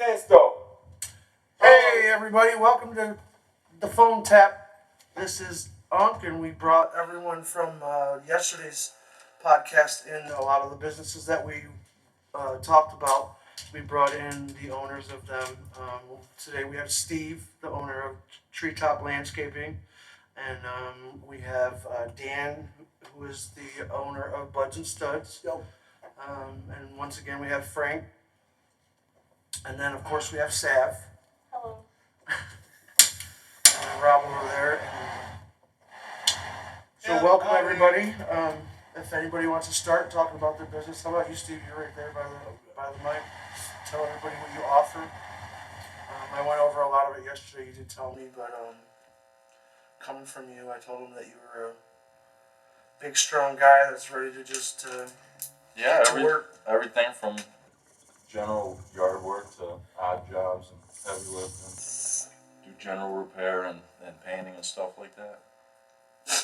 esto? Hey everybody, welcome to the phone tap. This is Unc, and we brought everyone from yesterday's podcast in. A lot of the businesses that we talked about. We brought in the owners of them. Today we have Steve, the owner of Treetop Landscaping, and we have Dan, who is the owner of Buds and Studs. Yep. And once again we have Frank, and then of course we have Sav. Hello. And Rob over there. So welcome everybody. If anybody wants to start talking about their business, how about you, Steve? You're right there by the mic. Tell everybody what you offer. I went over a lot of it yesterday. You did tell me, but coming from you, I told them that you were a big, strong guy that's ready to just Yeah, to work. everything from general yard work to odd jobs and heavy lifting. Do general repair and painting and stuff like that.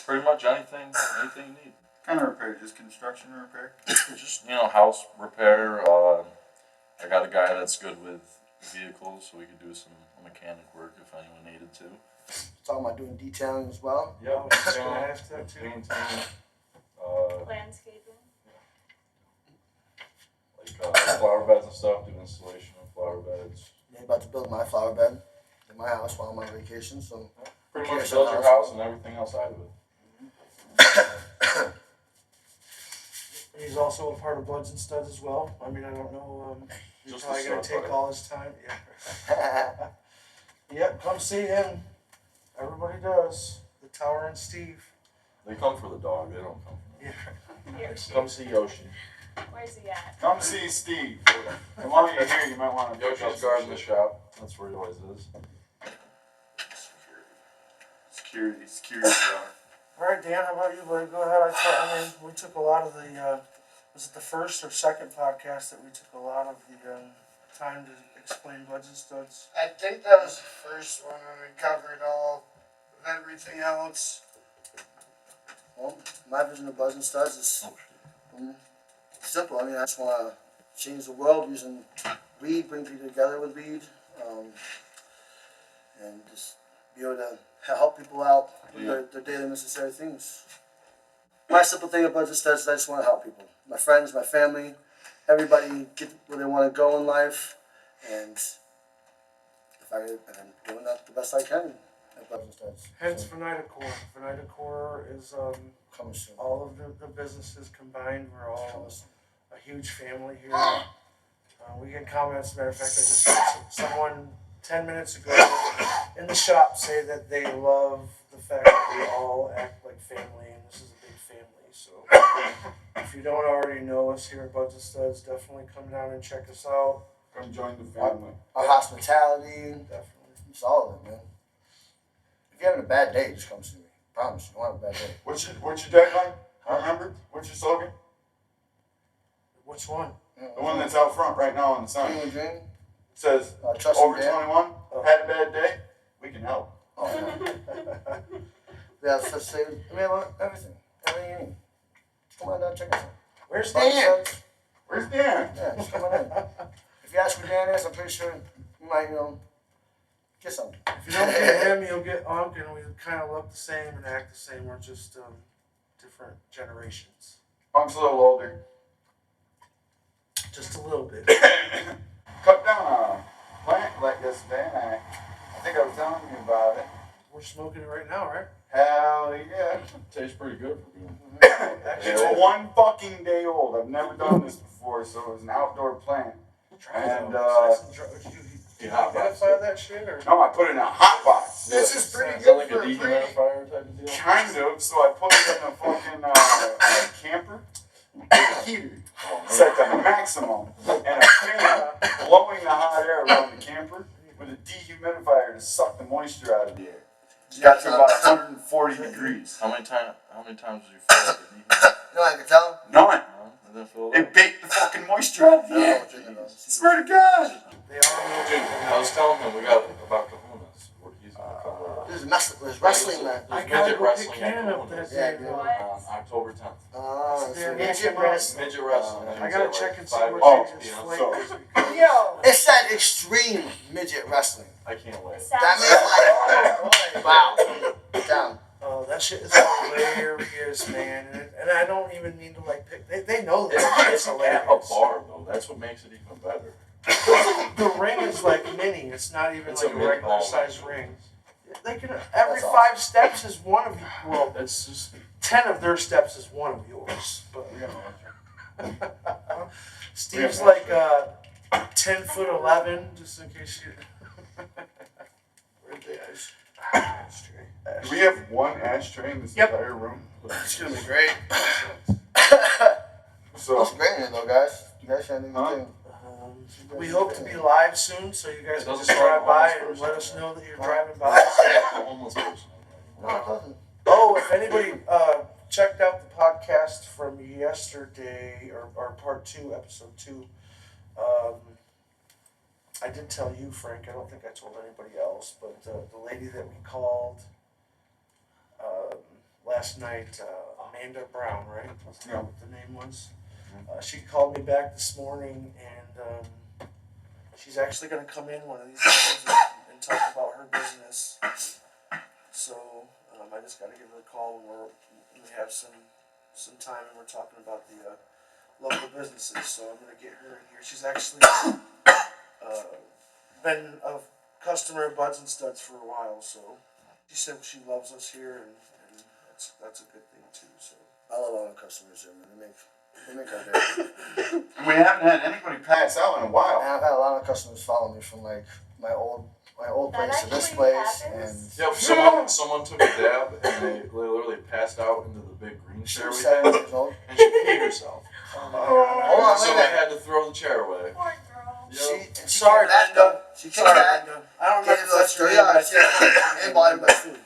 Pretty much anything you need. Kind of repair, just construction repair. Just, house repair. I got a guy that's good with vehicles, so we could do some mechanic work if anyone needed to. Talking about doing detailing as well. I was just gonna ask that too. Painting, Landscaping. flower beds and stuff, do installation of flower beds. I'm about to build my flower bed in my house while I'm on vacation, so Pretty much build your house and everything outside of it. He's also a part of Buds and Studs as well. I mean, I don't know. He's Just probably the gonna stud take part. all his time. Yeah. Yep, come see him. Everybody does. The Tower and Steve. They come for the dog, they don't come for me. Yeah. Yoshi. Come see Yoshi. Where's he at? Come see Steve. And while you're here, you might want to Yoshi's guarding the shop, that's where he always is. Security guard. All right, Dan. How about you, buddy? Go ahead. I mean, we took a lot of the. Was it the first or second podcast that we took a lot of the time to explain Buds and Studs? I think that was the first one when we covered all of everything else. well, my vision of Buds and Studs is simple. I mean, I just want to change the world using weed, bring people together with weed, and just be able to help people out with their daily necessary things. My simple thing about Buds and Studs is I just want to help people. My friends, my family, everybody get where they want to go in life, and I'm doing that the best I can at Buds and Studs. Hence Venitacore. Venitacore is Coming soon. all of the businesses combined. We're all Coming soon. a huge family here. We get comments. As a matter of fact, I just had someone 10 minutes ago in the shop say that they love the fact that we all act like family, and this is a big family. So if you don't already know us here at Buds and Studs, definitely come down and check us out. Come join the family. Our hospitality, Definitely. it's all of it, man. If you're having a bad day, just come see me. Promise, you won't have a bad day. What's your deadline? Remember? What's your slogan? Which one? The one that's out front right now on the sign. Dream and dream. It says, Trust over and dare. 21, had a bad day, we can help. Oh, yeah. We have such things. We have everything. Everything you need. Just come on down and check us out. Where's Buds and Dan? Studs. Where's Dan? Yeah, just come on in. If you ask where Dan is, I'm pretty sure you might, get something. If you don't get him, you'll get Unc, and we kind of look the same and act the same. We're just different generations. Punk's a little older. Just a little bit. Cut down a plant like this day. I think I was telling you about it. We're smoking it right now, right? Hell yeah. Tastes pretty good for being. It's Yeah. 1 fucking day old. I've never done this before, so it was an outdoor plant. And, Did you hot box modify it. that shit, or? No, I put it in a hot box. This is pretty Is that good like for a a pretty. dehumidifier type of deal? Kind of, so I put it in a fucking camper. Heater. Oh, man. Set to maximum. And a fan blowing the hot air around the camper with a dehumidifier to suck the moisture out of the air. It's got to about 140 degrees. How many times did you fill it? You know what I can tell? None. No, it didn't fill it It up. baked the fucking moisture out of the I don't know air. what drinking though. Swear to God. They are Dude, I was telling him we got about kahunas. He's gonna come over. There's wrestling, man. I There's gotta midget go wrestling pick Cannon at up that Kahuna's Yeah, day. dude. bro. on October 10th. Oh, Yeah, midget yeah. wrestling. Midget wrestling. I gotta check and see Five what or she six just p.m. flagged so- this week. Yo. It said extreme midget wrestling. I can't wait. That means like, wow, down. Oh, that shit is hilarious, man. And I don't even mean to like pick. They know that It's it's at a hilarious. bar though. That's what makes it even better. The ring is like mini. It's not even It's like a a mini- regular oh, size my ring. goodness. They can every That's 5 steps is one of you. Well, It's just 10 of their steps is one of yours. But We got an answer. Steve's like 10'11", just in case you. Where'd the ashtray? Do we have one ashtray in this Yep. entire room? It's gonna be great. So, Looks great in here though, guys. You guys have Huh? anything? We hope to be live soon, so you guys It can doesn't just drive start by almost and first, let us yeah. know that you're driving by. the homeless person. No, it doesn't. Oh, if anybody checked out the podcast from yesterday, or part 2, episode 2, I did tell you, Frank. I don't think I told anybody else, but the lady that we called last night, Amanda Brown, right? That's Yeah. what the name was. She called me back this morning, and she's actually going to come in one of these days and talk about her business. So I just got to give her a call when we have some time, and we're talking about the local businesses. So I'm going to get her in here. She's actually been a customer of Buds and Studs for a while, so she said she loves us here, and that's a good thing too. So I love all the customers here, man. They make our day. we haven't had anybody pass out in a while. And I've had a lot of customers follow me from like my old That place to this actually place, happens? Yeah, someone took a dab and they literally passed out into the big green and she chair was we 7 had, years old. and she peed herself. Hold on, So wait a they minute. had to throw the chair away. Poor girl. Yep. She sorry, came back, Linda. though. She came back. Linda. I don't Gave remember if us that's your 3 name, but I hours. think- And bought everybody food.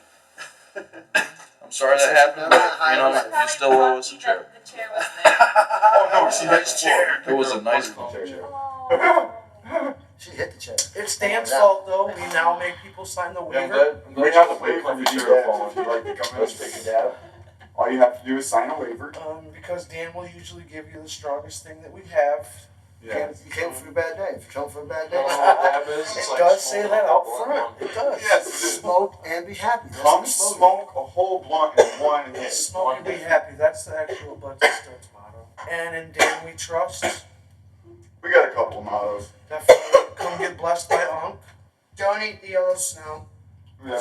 I'm sorry that happened, but you know, you still owe us a chair. The chair was there. Oh, no, she had Nice chair. It was a nice comfy chair. Oh. She hit the chair. It's Dan's fault though. We now make people sign the Yeah, waiver. I'm We glad have you a have waiver comfy for you chair guys falling. if you'd like to come in and Let's take a dab. dab. All you have to do is sign a waiver. Because Dan will usually give you the strongest thing that we have. Yeah. You came for a bad day. If you come for a bad You day, know what dab is? It's It like does say smoking that a out blunt front. one. It does. Yes. smoke and be happy. That's Come the slogan. smoke a whole blunt in one hit. Smoke and be happy. That's the actual Buds and Studs motto. And in Dan we trust. We got a couple of mottos. Definitely come get blessed by Unc. Don't eat the yellow snow. Yeah,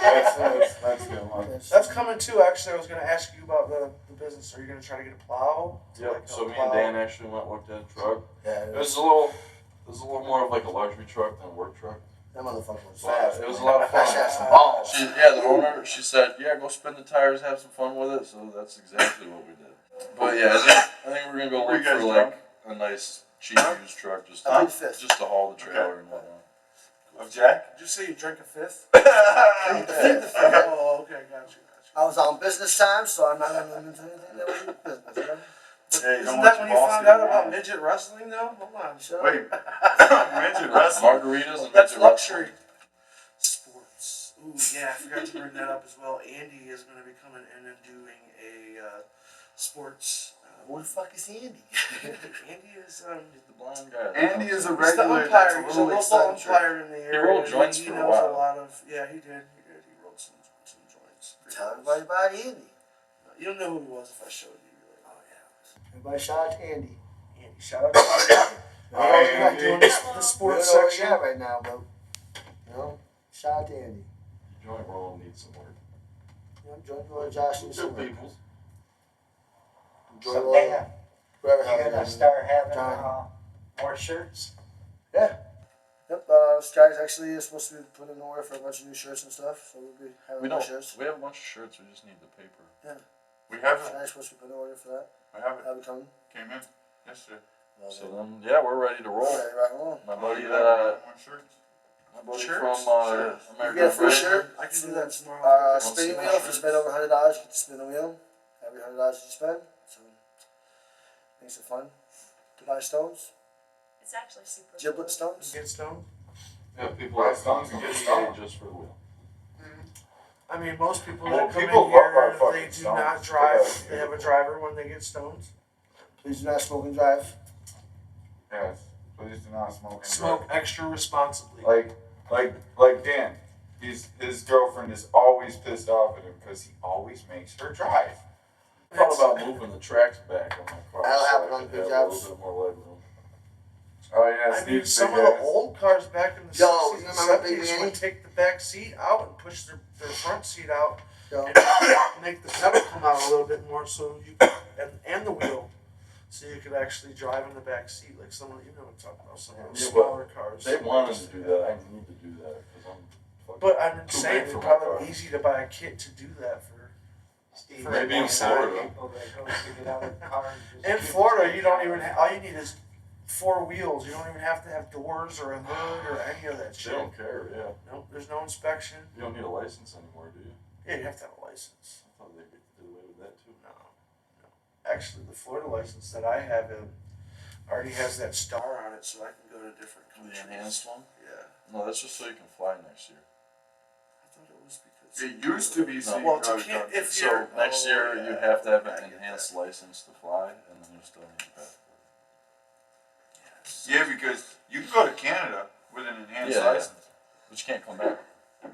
that's a good one. That's coming too. Actually, I was going to ask you about the business. Are you going to try to get a plow? Yep, so me and Dan actually went and looked at a truck. Yeah, It was a little more of like a luxury truck than a work truck. that motherfucker was But fast. it was a lot of That shit had fun. some balls. The owner, she said, yeah, go spin the tires, have some fun with it. So that's exactly what we did. But yeah, I think we're gonna go Were you look guys for like a nice cheap used truck just I plead fifth. to haul the trailer and whatnot. Of Jack? Did you say you drank a fifth? Yeah. Oh, okay, got you. I was on business time, so I'm not gonna into anything that was business. You know? Hey, you Isn't don't that want when your you boss found to out be about mad. midget wrestling though? Hold on. Shut up. Wait. Midget wrestling? Margaritas and That's midget luxury. Sports. Ooh, yeah, I forgot to bring that up as well. Andy is going to be coming in and doing a sports. Who the fuck is Andy? Andy is He's the blind guy. Andy is a he's the regular umpire. that's a He's a little local eccentric. umpire in the area. rolled and joints he for a knows while. a lot of. Yeah, he did. He rolled some joints. Tell everybody about Andy. You don't know who he was if I showed you. You're like, oh yeah, Everybody shout out to Andy. Andy. Shout out to Andy. Hi, We're doing Andy. the We don't sports know where section. you at right now, but you know, shout out to Andy. Joint roll needs some work. You know, join Josh and Two some people. enjoy So the Dan, whoever you're has gonna it. start having John. more shirts? Yep, this guy's actually supposed to be putting in order for a bunch of new shirts and stuff, so we'll be having We more don't. shirts. We have a bunch of shirts. We just need the paper. We have So it. I'm supposed to be putting in order for that. I have it. That'll be coming. Came in yesterday. So then, yeah, we're ready to roll. Ready to rock and roll. My buddy, More shirts. my buddy Shirts? from Shirts. You American get a free Freight. shirt. I can do that tomorrow. Spinning see wheel. If you spend over $100, you get to spin the wheel. Every $100 you spend. So makes it fun. To buy stones, It's actually super giblet cool. stones. Get stoned. Yeah, people Buy have stones come and get get stoned. just for the wheel. I mean, most people Well, that come people in love our here, fucking they do stones. not drive. Yeah. They have a driver when they get stoned. Please do not smoke and drive. Yes. Please do not smoke and Smoke drive. extra responsibly. Like Dan. His girlfriend is always pissed off at him because he always makes her drive. I thought about moving the tracks back on my car. That'll so happen I on could good have jobs. a little bit more leg room. Oh yeah, I mean, Steve's some big of the ass. old cars back in the Yo, 60s you and remember Big 70s Manny? would take the back seat out and push their front seat out Yo. and make the pedal come out a little bit more so you and the wheel so you could actually drive in the back seat like some of you know what I'm talking about, some of those Yeah, smaller cars. They wanted to do that. I need to do that because I'm fucking. But I'm Too saying big it's for my probably car. easy to buy a kit to do that for. Steve, For maybe in most Florida. people that go to get out of the car and just In get Florida, you don't out. even all you need is 4 wheels. You don't even have to have doors or a hood or any of that They shit. don't care, yeah. Nope, there's no inspection. You don't need a license anymore, do you? Yeah, you have to have a license. I thought they did away with that too. No. Actually, the Florida license that I have already has that star on it, so I can go to different The countries. enhanced one? Yeah. No, that's just so you can fly next year. I thought it was because. It used to be so you Well, could to go to can't- country. if So you're- next oh, year yeah, you have to have I an get enhanced license to fly, and then you still need a passport. Yes. Yeah, because you can go to Canada with an enhanced Yeah, license. but you can't come back.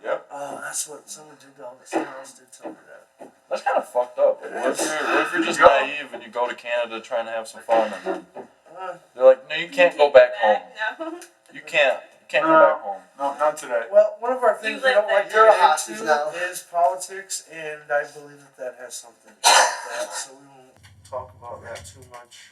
Yep. Oh, that's what someone did. Someone else did tell me that. That's kind of fucked up. Like, what if you're just Go. naive and you go to Canada trying to have some fun, and then Uh, they're like, no, you can't go back home. No. You can't go No. back home. No, not today. well, one of our things we live don't there. like to You're a get hostage into now. is politics, and I believe that has something to do with that, so we won't talk about that too much.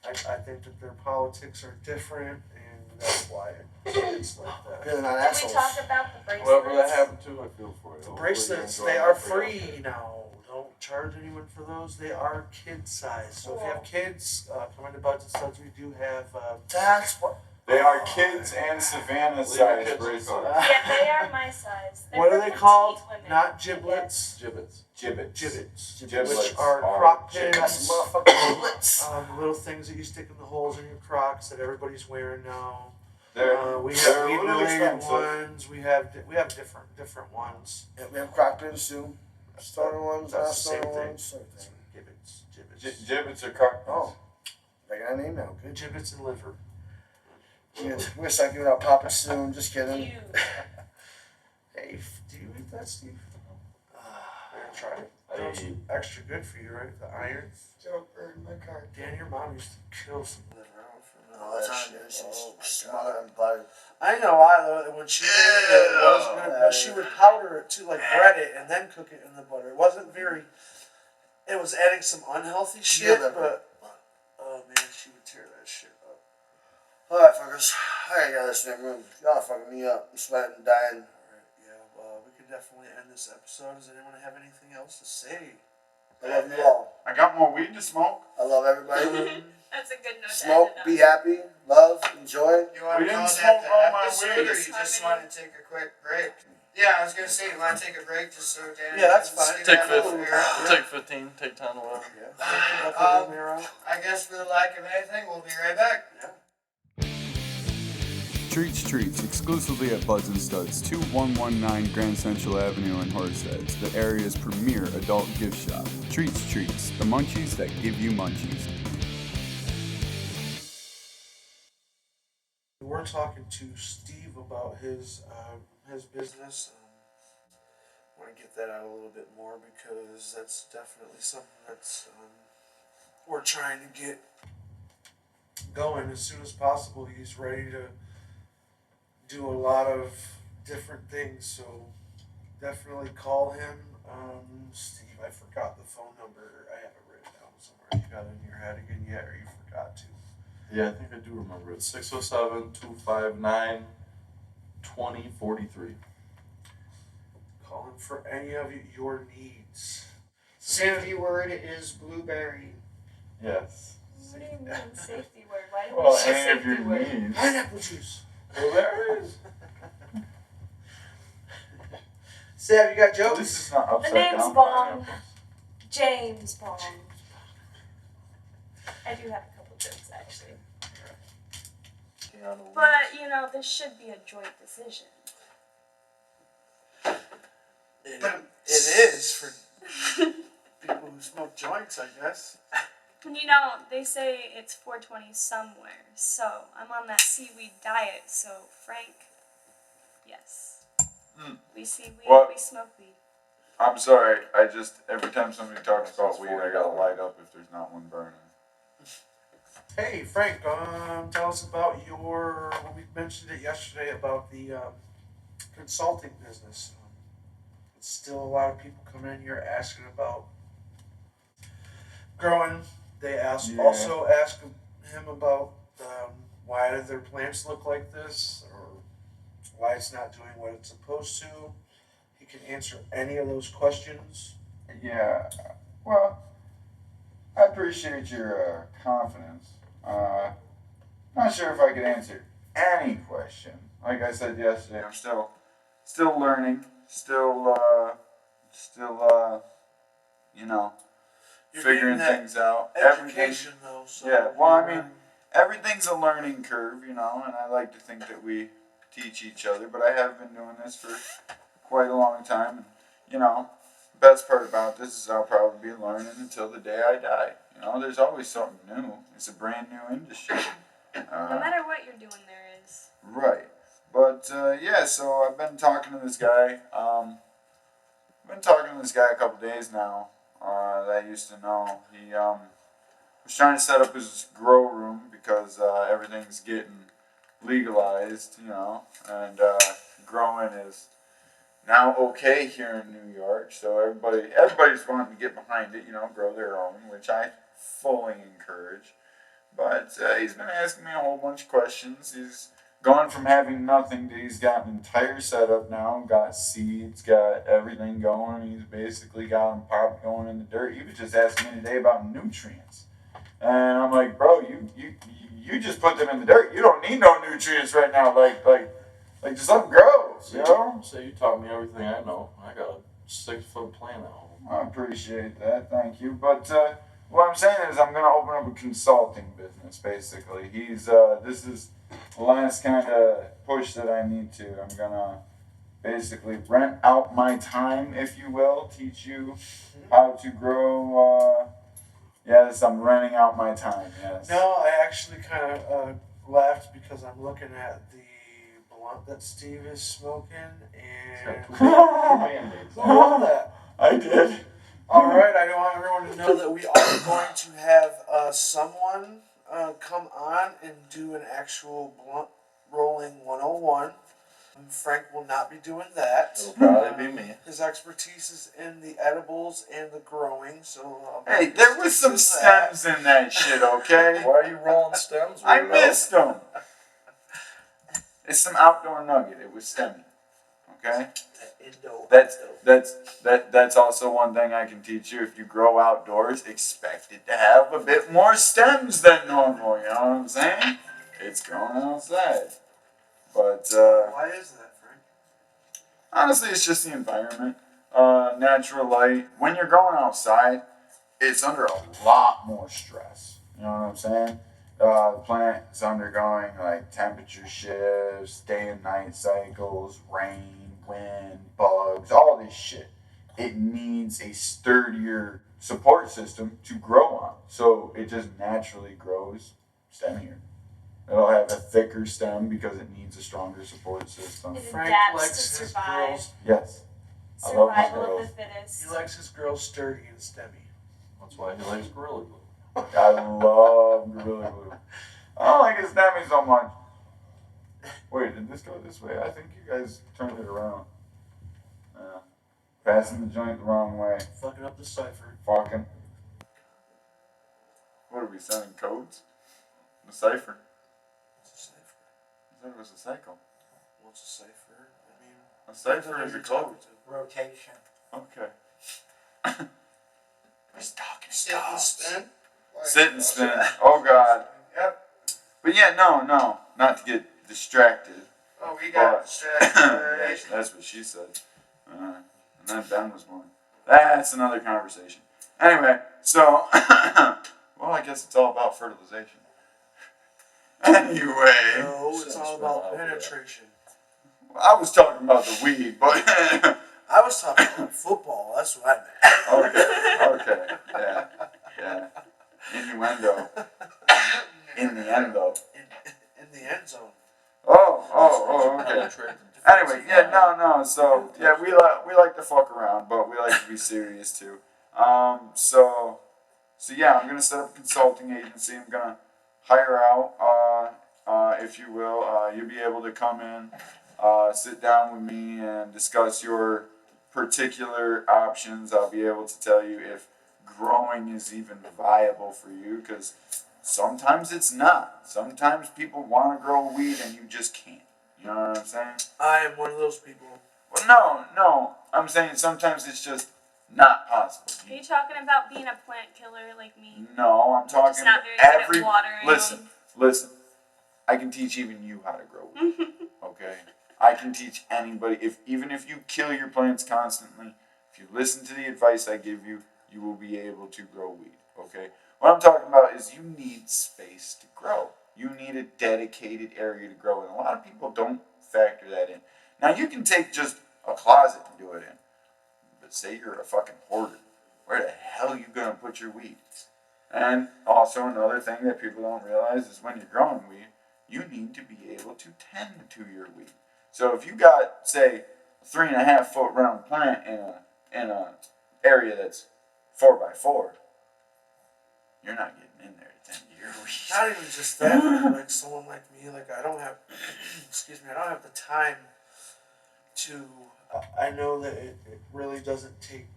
I think that their politics are different, and that's why it's like that. They're not Did we assholes. talk about the bracelets? Whoever that happened to, I feel for you. The Hopefully bracelets, you they enjoy are them for you. free now. Don't charge anyone for those. They are kid size. So if you have kids, come into Budget Studs. We do have. That's what. They are kids and Savannah Leave your size kids bracelets. Yeah, they are my size. They're What for are they petite called? women. Not giblets. Gibbets. Gibbets. Gibbets. Giblets Which are are croc giblets. pins. Motherfucking blitz. The little things that you stick in the holes in your Crocs that everybody's wearing now. They're, We they're have a weed little related expensive. ones. We have different ones. Yeah, we have croc pins too. Stoner ones, not That's the same stoner thing. ones. Same thing. Gibbets. Gibbets are cockpits. Oh. I got a name now. Good. Gibbets and liver. We're gonna start giving out poppets soon. Just kidding. Ew. Hey, do you eat that, Steve? Better try it. I That's eat. extra good for you, right? The iron. Joke burned my car. Dan, your mom used to kill some liver. I don't know All the that time, shit. dude. She's Oh my smaller God. and butter. I know why though. When she made it, it was good, but she would powder it too, like bread it and then cook it in the butter. It wasn't very. It was adding some unhealthy shit, Yeah, but oh man, she would tear that shit up. Alright, fuckers. I got this damn room. Y'all fucking me up. I'm sweating, dying. Alright, yeah, well, we could definitely end this episode. Does anyone have anything else to say? I love you all. I got more weed to smoke. I love everybody. That's a good note to Smoke, end it be on. happy, love, enjoy. You want We to didn't call smoke that all the my episode, weed. or you just want to take a quick break? Yeah, I was gonna say, you want to take a break just so Dan. Yeah, that's can fine. see Take that 15. over here? Take 15. Take 10 or whatever. Yeah. I guess for the lack of anything, we'll be right back. Treats Treats, exclusively at Buds and Studs, 2119 Grand Central Avenue in Horseheads, the area's premier adult gift shop. Treats Treats, the munchies that give you munchies. We're talking to Steve about his business. I want to get that out a little bit more because that's definitely something that's we're trying to get going as soon as possible. He's ready to do a lot of different things, so definitely call him. Steve, I forgot the phone number. I have it written down somewhere. You got it in your head again yet, or you forgot to? Yeah, I think I do remember it. 607-259-2043. Call him for any of your needs. Safety word is blueberry. Yes. What do you mean safety word? Why do Well, we say any of safety your word? needs. Pineapple juice. Well, there it is. Sam, you got Well, jokes? this is not upside The name's down Bong. pineapple. James Bond. I do have a couple jokes actually. Keanu But, you know, this should be a joint decision. It is for people who smoke joints, I guess. You know, they say it's 420 somewhere, so I'm on that seaweed diet, so Frank, yes. We see weed, What? we smoke weed. I'm sorry, every time somebody talks about weed, I gotta light up if there's not one burning. Hey Frank, tell us about we mentioned it yesterday about the consulting business. It's still a lot of people come in here asking about growing. They also ask him about why do their plants look like this, or why it's not doing what it's supposed to. He can answer any of those questions. Yeah, well, I appreciate your confidence. Not sure if I could answer any question. Like I said yesterday, I'm still learning, still, you know, You're figuring getting that things out. Education though, so Yeah, well, I mean, everything's a learning curve, you know, and I like to think that we teach each other, but I have been doing this for quite a long time, and, you know, the best part about this is I'll probably be learning until the day I die. You know, there's always something new. It's a brand new industry. No matter what you're doing, there is. Right. But, yeah, so I've been talking to this guy. A couple days now that I used to know. He was trying to set up his grow room because everything's getting legalized, you know, and growing is now okay here in New York. So everybody's wanting to get behind it, you know, grow their own, which I fully encourage. But he's been asking me a whole bunch of questions. He's gone from having nothing to he's got an entire setup now, got seeds, got everything going. He's basically got them popped going in the dirt. He was just asking me today about nutrients. And I'm like, bro, you just put them in the dirt. You don't need no nutrients right now. Like just let them grow, you know? So you taught me everything I know. I got a 6-foot plant at home. I appreciate that, thank you. But what I'm saying is I'm going to open up a consulting business, basically. This is the last kind of push that I need to. I'm going to basically rent out my time, if you will, teach you how to grow. Yes, I'm renting out my time, yes. No, I actually kind of laughed because I'm looking at the blunt that Steve is smoking, and Band-Aids. I love that. I did. All right, I want everyone to know that we are going to have someone come on and do an actual blunt rolling 101. Frank will not be doing that. It'll probably be me. His expertise is in the edibles and the growing, so... Hey, there was some stems in that shit, okay? Why are you rolling stems? I weirdo? missed them. It's some outdoor nugget. It was stemmy, okay? That's also one thing I can teach you. If you grow outdoors, expect it to have a bit more stems than normal. You know what I'm saying? It's growing outside, but Why is that, Frank? honestly, it's just the environment, natural light. When you're growing outside, it's under a lot more stress. You know what I'm saying? The plant is undergoing like temperature shifts, day and night cycles, rain, wind, bugs, all this shit. It needs a sturdier support system to grow on. So it just naturally grows stemmier. It'll have a thicker stem because it needs a stronger support system. It Frank adapts likes to his survive. girls. Yes. I love my Survival of girls. the fittest. He likes his girls sturdy and stemmy. That's why he likes Gorilla Glue. I love Gorilla Glue. I don't like his stemmy so much. Wait, did this go this way? I think you guys turned it around. Passing the joint the wrong way. Fucking up the cipher. Fucking. What are we sending codes? The cipher? What's a cipher? I thought it was a cycle. What's a cipher? I mean... A cipher is a code. Rotation. Okay. He's talking Sit and codes. spin. Sit and spin. Oh god. Yep. But yeah, no, not to get distracted. Oh, we got distracted. That's what she said. And then Ben was born. That's another conversation. Anyway, so, well, I guess it's all about fertilization. Anyway, No, it's all about penetration. I was talking about the weed, but I was talking about football. That's what I meant. Okay. Yeah. Innuendo. In the end, though. In the end zone. Oh, okay. Anyway, yeah, no. So yeah, we like to fuck around, but we like to be serious too. So yeah, I'm gonna set up a consulting agency. I'm gonna hire out, if you will. You'll be able to come in, sit down with me, and discuss your particular options. I'll be able to tell you if growing is even viable for you, because sometimes it's not. Sometimes people want to grow weed and you just can't. You know what I'm saying? I am one of those people. Well, no. I'm saying sometimes it's just not possible. Are you talking about being a plant killer like me? No, I'm talking Just not very good every. at watering. Listen. I can teach even you how to grow weed. Okay? I can teach anybody. Even if you kill your plants constantly, if you listen to the advice I give you, you will be able to grow weed. Okay? What I'm talking about is you need space to grow. You need a dedicated area to grow in. A lot of people don't factor that in. Now, you can take just a closet and do it in. But say you're a fucking hoarder. Where the hell are you going to put your weed? And also another thing that people don't realize is when you're growing weed, you need to be able to tend to your weed. So if you got, say, a 3.5 foot round plant in a area that's 4x4, you're not getting in there to tend to your weed. Not even just that, but like someone like me, like I don't have, I don't have the time to, I know that it really doesn't take,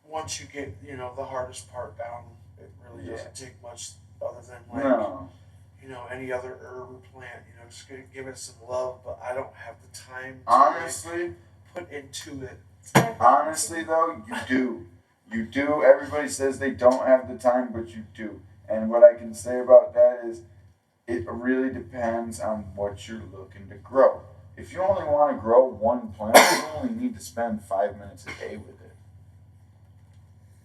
once you get, the hardest part down, it really doesn't take much other than any other herb or plant, just give it some love, but I don't have the time to Honestly, put into it. Honestly though, you do. You do. Everybody says they don't have the time, but you do. And what I can say about that is it really depends on what you're looking to grow. If you only want to grow one plant, you only need to spend 5 minutes a day with it.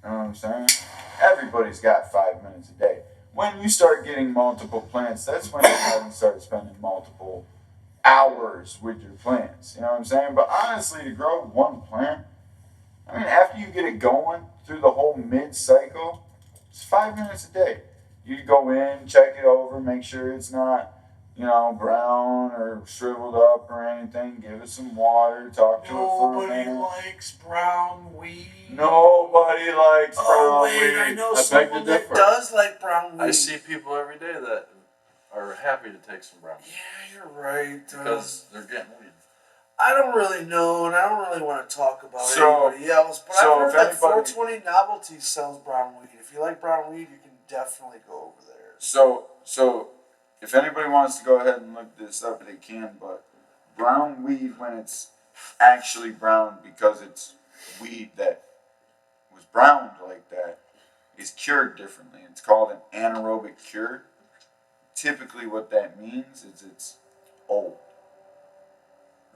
You know what I'm saying? Everybody's got 5 minutes a day. When you start getting multiple plants, that's when you have to start spending multiple hours with your plants. You know what I'm saying? But honestly, to grow one plant, after you get it going through the whole mid-cycle, it's 5 minutes a day. You go in, check it over, make sure it's not, brown or shriveled up or anything. Give it some water, talk to it for a Nobody minute. likes brown weed. Nobody likes brown Oh wait, weed. I know I beg to someone that differ. does like brown weed. I see people every day that are happy to take some brown weed Yeah, you're right. because they're getting weed. I don't really know, and I don't really want to talk about So- anybody else, but so I've heard if that anybody- 420 Novelty sells brown weed. If you like brown weed, you can definitely go over there. So if anybody wants to go ahead and look this up, they can. But brown weed, when it's actually brown because it's weed that was browned like that, is cured differently. It's called an anaerobic cure. Typically, what that means is it's old,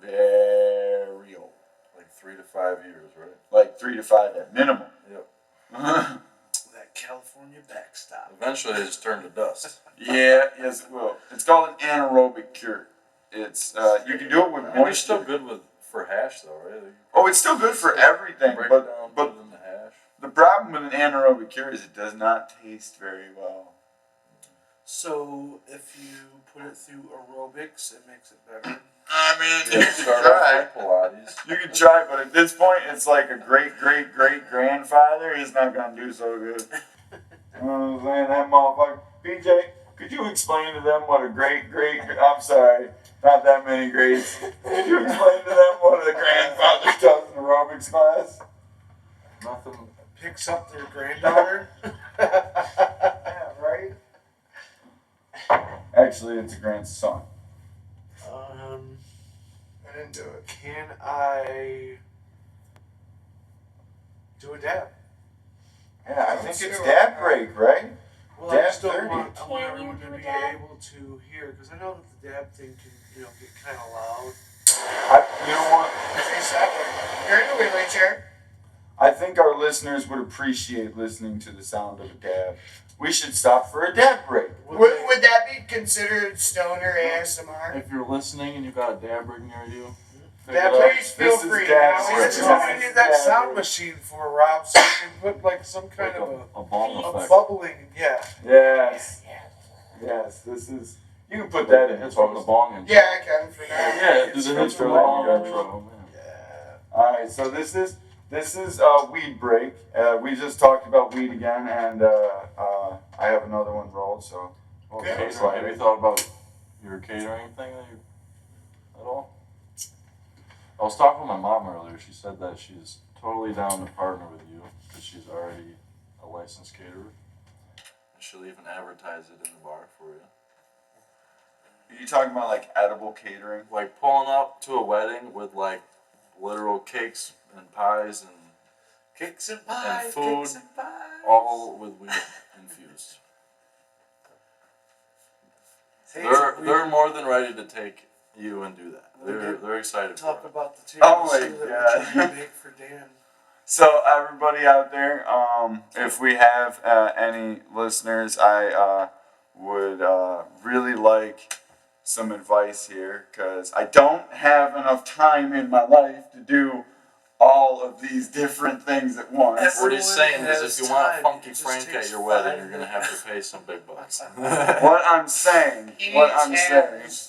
very old, Like 3 to 5 years, right? like 3 to 5 at minimum. Yep. That California backstop. Eventually, they just turn to dust. Yeah, yes, it will. It's called an anaerobic cure. It's you can do it with They're moisture. still good for hash, though, right? Oh, it's still good for everything, Break it down, but put it in the hash. the problem with an anaerobic cure is it does not taste very well. So if you put it through aerobics, it makes it better. I mean, Yeah, you can start try. off with Pilates. You can try, but at this point, it's like a great grandfather. He's not gonna do so good. You know what I'm saying? That motherfucker. PJ, could you explain to them what a I'm sorry, not that many grades. Could you explain to them what a grandfather does in aerobics class? Nothing. Picks up their granddaughter. Yeah, right? Actually, it's a grandson. I didn't do it. Can I do a dab? Yeah, I think it's dab break, right? Well, Dab I just don't 30. want Can you everyone do to a be dab? able to hear, because I know that the dab thing can, get kind of loud. You know what? Exactly. You're in the wheelchair. I think our listeners would appreciate listening to the sound of a dab. We should stop for a dab break. Would that be considered stoner ASMR? If you're listening and you've got a dab rig near you, Yeah, Pick it up. please feel This is free. gas. Now, This is what we need that sound machine for, Rob, so we can put like some kind Like of a bong a effect. bubbling, yeah. Yes. Yes, this is. You can put that in It's from the post. bong intro. Yeah, I can for now. Yeah, do the hits for the bong intro, man. Alright, so this is weed break. We just talked about weed again, and I have another one rolled. So Okay, so have you thought about your catering thing at all? I was talking with my mom earlier. She said that she's totally down to partner with you because she's already a licensed caterer. And she'll even advertise it in the bar for you. Are you talking about like edible catering? Like pulling up to a wedding with like literal cakes and pies and Cakes and pies, food. cakes and pies. all with weed infused. They're more than ready to take you and do that. They're excited for Talk it. about the Oh my tiramisu that God. we make for Dan. So everybody out there, if we have any listeners, I would really like some advice here because I don't have enough time in my life to do all of these different things at once. What he's saying is, has if you want time, Funky it just Frank at takes your wedding, 5 you're gonna have to pay some big bucks. What I'm saying, He what needs I'm saying. hands.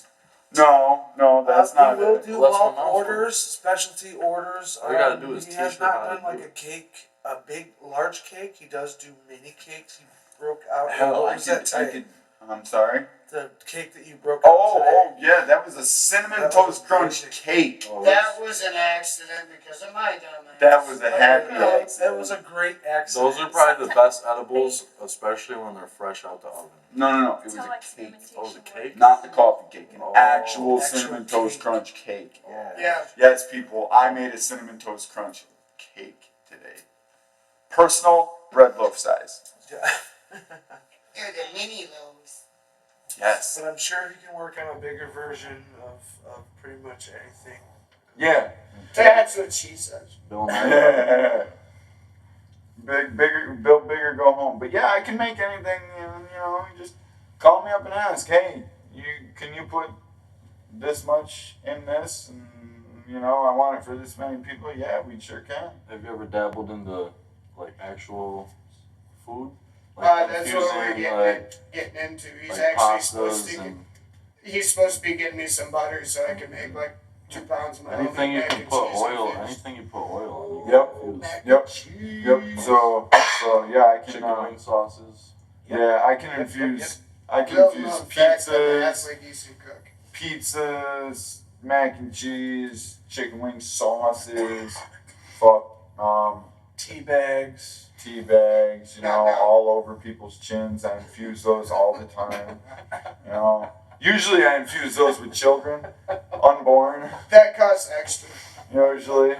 No, that's not We will it. do Well, that's bulk what I'm orders, specialty orders. All you gotta do is he teach has her not how to done like do a cake, a big, large cake. He does do mini cakes. He broke out. Hell, what I was that could. today? I'm sorry. The cake that you broke out today. Oh, yeah, that was a cinnamon That toast was crunch amazing. cake. Oh, That was an accident because of my dumbass. That was a happy No, accident. it was a great accident. those are probably the best edibles, especially when they're fresh out the oven. No. It was Tell a like cake. cementation Oh, it was a cake? works. Not the coffee cake. An Oh. actual Actual cinnamon toast cake. crunch cake. Yeah. Yes, people, I made a cinnamon toast crunch cake today. Personal red loaf size. They're the mini loaves. Yes. But I'm sure he can work on a bigger version of pretty much anything. Yeah. That's what she says. Bill Nye. Bigger, build bigger, go home. But yeah, I can make anything. You know, you just call me up and ask. Hey, can you put this much in this? And I want it for this many people. Yeah, we sure can. Have you ever dabbled into like actual food? That's what we're infusing, getting into. He's like actually supposed pastas to. and He's supposed to be getting me some butter so I can make like 2 pounds of my anything own you mac can and put cheese oil. infused. Anything you put oil on. Yep. You can Yep. Cheese. Yep. So yeah, I can. chicken wing sauces. Yeah, I can Yep, infuse. I can Little infuse known fact that pizzas, that's like used to cook. pizzas, mac and cheese, chicken wing sauces, Tea bags. tea bags, No. all over people's chins. I infuse those all the time. Usually I infuse those with children, unborn. That costs extra. Usually.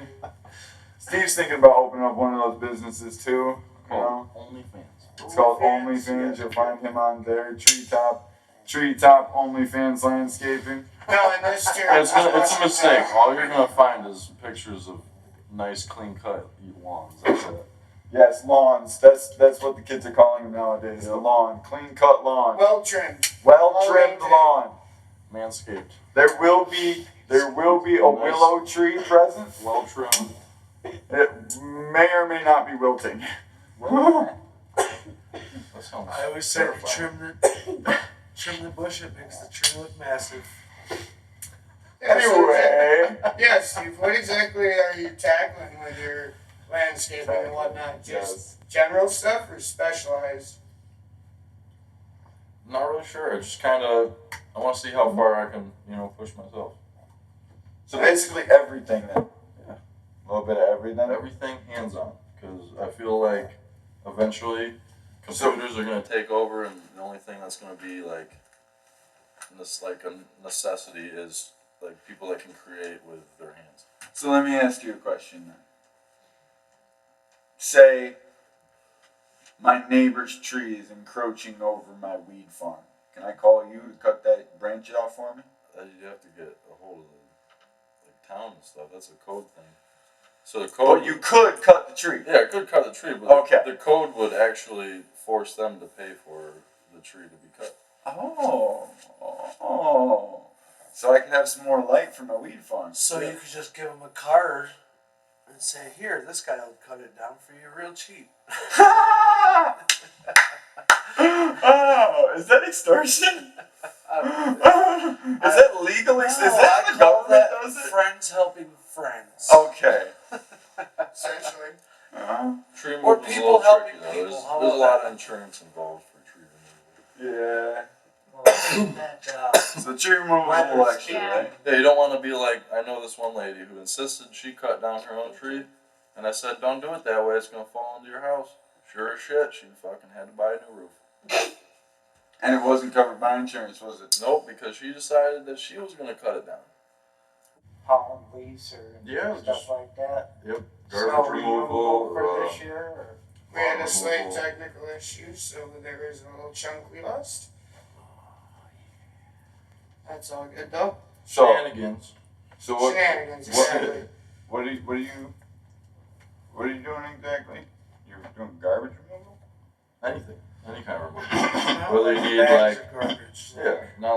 Steve's thinking about opening up one of those businesses too. Called OnlyFans. It's called OnlyFans, OnlyFans. yeah. You'll find him on there. Treetop OnlyFans Landscaping. No, and this too. It's a mistake. All you're gonna find is pictures of nice, clean cut lawns. That's it. Yes, lawns. That's what the kids are calling them nowadays. The lawn, clean cut lawn, Well trimmed. well trimmed lawn. Manscaped. There will be a willow tree present. Well trimmed. It may or may not be wilting. That sounds I always say terrifying. trim the bush. It makes the tree look massive. Anyway, Yeah, Steve, what exactly are you tackling with your landscaping and whatnot? Just yes. general stuff or specialized? Not really sure. It's just kind of. I want to see how far I can, push myself. So basically everything then. Yeah. A little bit of everything. Everything hands on, because I feel like eventually computers are gonna take over, and the only thing that's gonna be like this, like a necessity, is like people that can create with their hands. So let me ask you a question then. Say my neighbor's tree is encroaching over my weed farm. Can I call you to cut that branch off for me? You have to get a hold of the town and stuff. That's a code thing. So the code. But you could cut the tree. Yeah, it could cut the tree, but Okay. the code would actually force them to pay for the tree to be cut. Oh. so I could have some more light for my weed farm. So you could just give them a card and say, "Here, this guy will cut it down for you real cheap." Oh, is that extortion? Is that legal? Is that the government does it? Friends helping friends. Okay. Essentially. Tree Or removal is a people little helping tricky, though. people, how There's a about lot that? of insurance involved for tree removal. Yeah. That, So tree removal is a little extra, Yeah. right? Yeah, you don't want to be like, I know this one lady who insisted she cut down her own tree, and I said, don't do it that way, it's gonna fall into your house. Sure as shit, she fucking had to buy a new roof. And it wasn't covered by insurance, was it? Nope, because she decided that she was gonna cut it down. pollen leaves or Yeah, stuff just- like that. Yep. Snow Garbage removal. for this year, or We had a Removal. slight technical issue, so there is a little chunk we lost. That's all good though. So, Shenanigans. so what? Shenanigans, what- exactly. What are you doing exactly? You're doing garbage removal? Anything. Any kind of removal. Not Whether you like need, bags like- of garbage, Yeah, not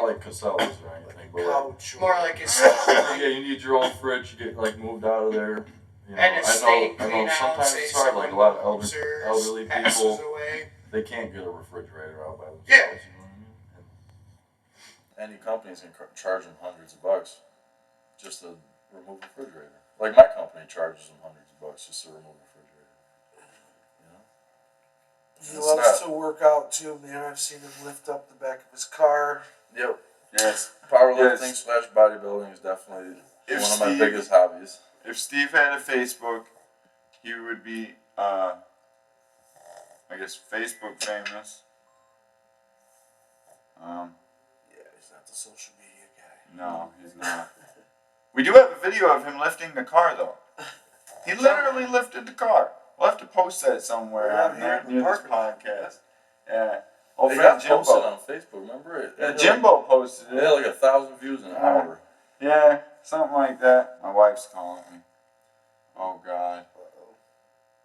like Casellas or anything, but like, couch, More like essential. yeah, you need your own fridge to get like moved out of there. You know, And a state I know clean out, sometimes say it's hard, like a someone lot of moves or elderly passes people, away. they can't get a refrigerator out by themselves. Yeah. You know what I mean? And any company's gonna charge them hundreds of bucks just to remove a refrigerator. Like my company charges them hundreds of bucks just to remove a refrigerator. You know? He It's loves not- to work out too, man. I've seen him lift up the back of his car. Yep. Yes. Powerlifting slash bodybuilding is definitely If one of my Steve- biggest hobbies. If Steve had a Facebook, he would be, I guess, Facebook famous. Yeah, he's not the social media guy. No, he's not. We do have a video of him lifting the car, though. He literally lifted the car. We'll have to post that somewhere Right on here in the near this parking lot. podcast. Yeah. Oh, They friend got posted Jimbo. on Facebook, remember it? Yeah, Jimbo posted They had it. like 1,000 views in an hour. Yeah, something like that. My wife's calling me. Oh, God.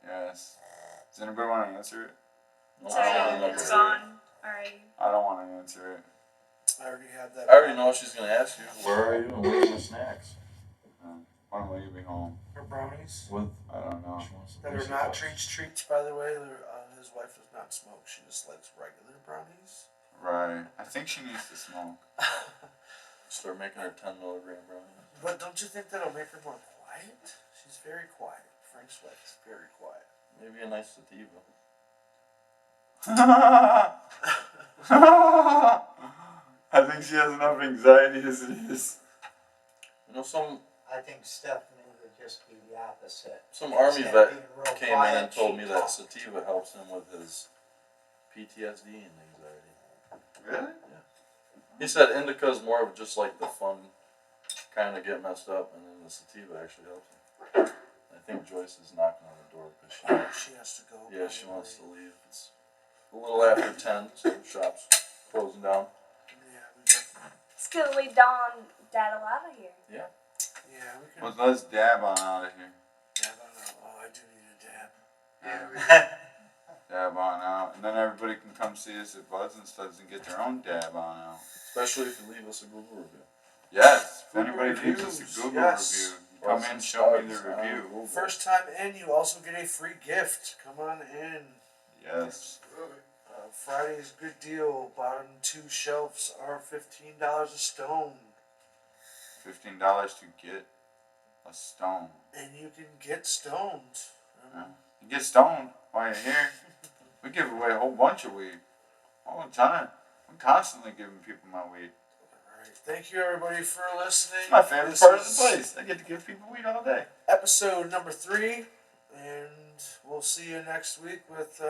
Yes. Does anybody want to answer it? No, Sorry, I don't remember it's her. gone already. I don't want to answer it. I already had that. I already know she's gonna ask you, where are you and where are my snacks? When will you be home? For brownies With I don't know. she wants to that Lucy are not Puffs. treats. By the way, his wife does not smoke. She just likes regular brownies. Right. I think she needs to smoke. Start making her 10 milligram brownie. But don't you think that'll make her more quiet? She's very quiet. Frank's wife is very quiet. Maybe a nice sativa. I think she has enough anxiety as it is. You know, some I think Stephanie would just be the opposite. army Instead of vet being real came in quiet, and told she me that talks. sativa helps him with his PTSD and anxiety. Really? He said indica is more of just like the fun kind of get messed up, and then the sativa actually helps him. I think Joyce is knocking on the door because She has to go. yeah, she wants to leave. It's a little after 10, so the shop's closing down. Yeah, we definitely. It's gonna leave Dawn Dad alive here. Yeah, we can. Well, let's dab on out of here. Dab on out. Oh, I do need a dab. Dab on out. And then everybody can come see us at Buds and Studs and get their own dab on out. Especially if you leave us a Google review. Yes. If Google anybody leaves us reviews, a Google yes. review, come in, show me the review. First time in, you also get a free gift. Come on in. Yes. Friday's good deal. Bottom 2 shelves are $15 a stone, $15 to get a stone. and you can get stoned. You get stoned while you're here. We give away a whole bunch of weed. All the time. I'm constantly giving people my weed. Alright, thank you everybody for listening. It's my favorite This part of the is place. I get to give people weed all day. Episode number 3, and we'll see you next week with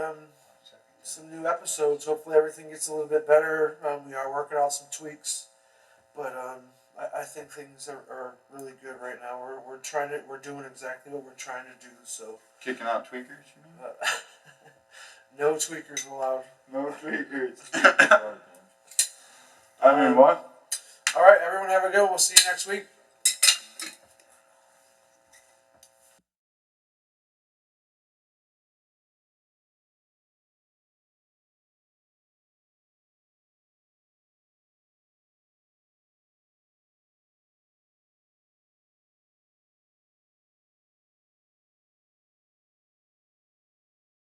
some new episodes. Hopefully everything gets a little bit better. We are working out some tweaks, but I think things are really good right now. We're doing exactly what we're trying to do. So Kicking out tweakers, you mean? no tweakers allowed. No tweakers. I mean, what? All right, everyone, have a good one. We'll see you next week.